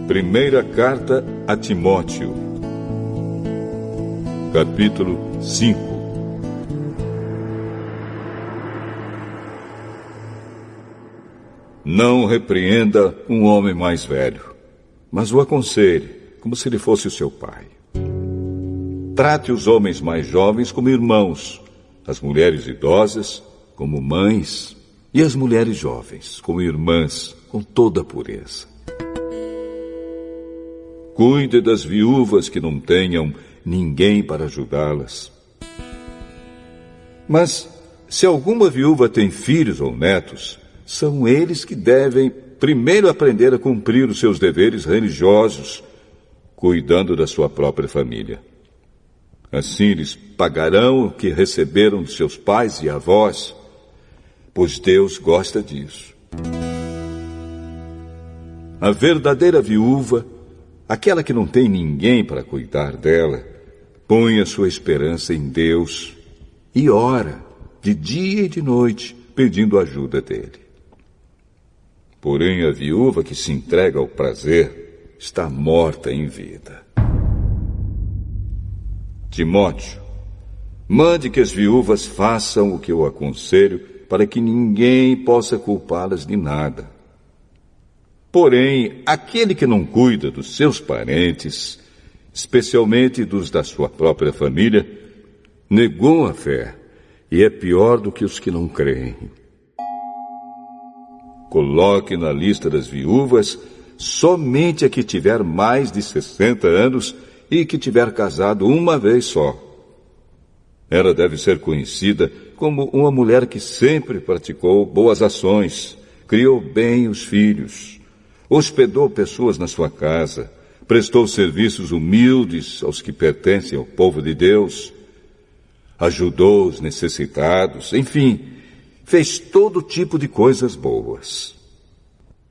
Primeira carta a Timóteo, capítulo 5. Não repreenda um homem mais velho, mas o aconselhe, como se ele fosse o seu pai. Trate os homens mais jovens como irmãos, as mulheres idosas como mães e as mulheres jovens como irmãs, com toda a pureza. Cuide das viúvas que não tenham ninguém para ajudá-las. Mas, se alguma viúva tem filhos ou netos, são eles que devem primeiro aprender a cumprir os seus deveres religiosos, cuidando da sua própria família. Assim eles pagarão o que receberam de seus pais e avós, pois Deus gosta disso. A verdadeira viúva, aquela que não tem ninguém para cuidar dela, põe a sua esperança em Deus e ora, de dia e de noite, pedindo ajuda dele. Porém, a viúva que se entrega ao prazer está morta em vida. Timóteo, mande que as viúvas façam o que eu aconselho, para que ninguém possa culpá-las de nada. Porém, aquele que não cuida dos seus parentes, especialmente dos da sua própria família, negou a fé e é pior do que os que não creem. Coloque na lista das viúvas somente a que tiver mais de 60 anos e que tiver casado uma vez só. Ela deve ser conhecida como uma mulher que sempre praticou boas ações, criou bem os filhos, hospedou pessoas na sua casa, prestou serviços humildes aos que pertencem ao povo de Deus, ajudou os necessitados, enfim, fez todo tipo de coisas boas.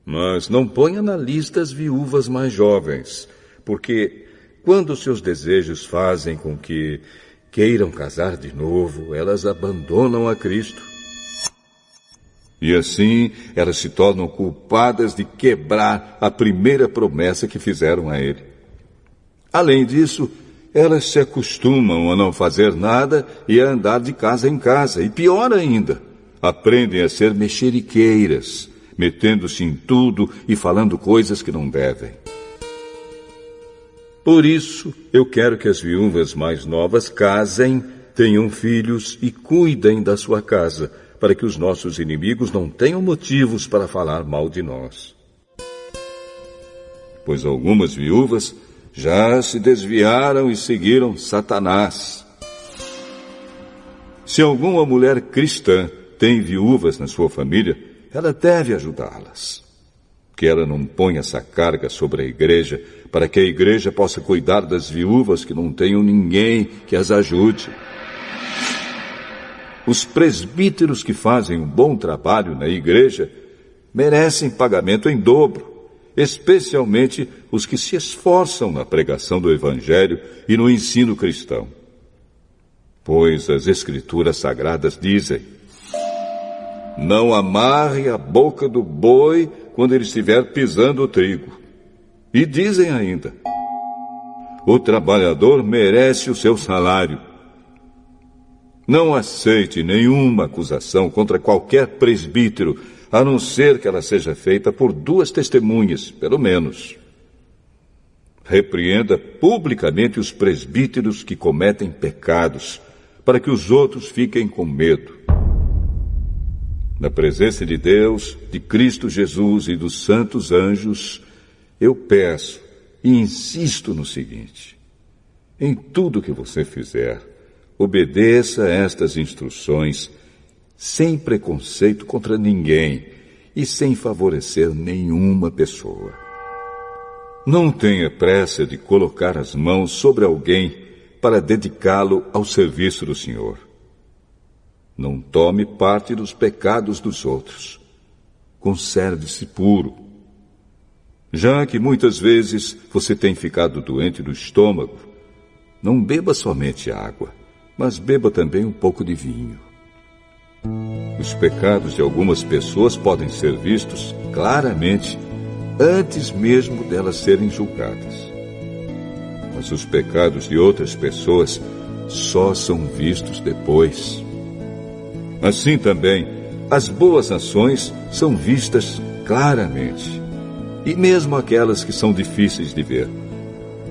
Mas não ponha na lista as viúvas mais jovens, porque quando seus desejos fazem com que queiram casar de novo, elas abandonam a Cristo. E assim, elas se tornam culpadas de quebrar a primeira promessa que fizeram a ele. Além disso, elas se acostumam a não fazer nada e a andar de casa em casa. E pior ainda, aprendem a ser mexeriqueiras, metendo-se em tudo e falando coisas que não devem. Por isso, eu quero que as viúvas mais novas casem, tenham filhos e cuidem da sua casa, para que os nossos inimigos não tenham motivos para falar mal de nós. Pois algumas viúvas já se desviaram e seguiram Satanás. Se alguma mulher cristã tem viúvas na sua família, ela deve ajudá-las. Que ela não ponha essa carga sobre a igreja, para que a igreja possa cuidar das viúvas que não tenham ninguém que as ajude. Os presbíteros que fazem um bom trabalho na igreja merecem pagamento em dobro, especialmente os que se esforçam na pregação do Evangelho e no ensino cristão. Pois as Escrituras Sagradas dizem: não amarre a boca do boi quando ele estiver pisando o trigo. E dizem ainda: o trabalhador merece o seu salário. Não aceite nenhuma acusação contra qualquer presbítero, a não ser que ela seja feita por 2 testemunhas, pelo menos. Repreenda publicamente os presbíteros que cometem pecados, para que os outros fiquem com medo. Na presença de Deus, de Cristo Jesus e dos santos anjos, eu peço e insisto no seguinte: em tudo que você fizer, obedeça a estas instruções, sem preconceito contra ninguém e sem favorecer nenhuma pessoa. Não tenha pressa de colocar as mãos sobre alguém para dedicá-lo ao serviço do Senhor. Não tome parte dos pecados dos outros. Conserve-se puro. Já que muitas vezes você tem ficado doente do estômago, não beba somente água, mas beba também um pouco de vinho. Os pecados de algumas pessoas podem ser vistos claramente antes mesmo delas serem julgadas. Mas os pecados de outras pessoas só são vistos depois. Assim também, as boas ações são vistas claramente. E mesmo aquelas que são difíceis de ver,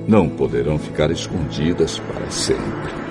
não poderão ficar escondidas para sempre.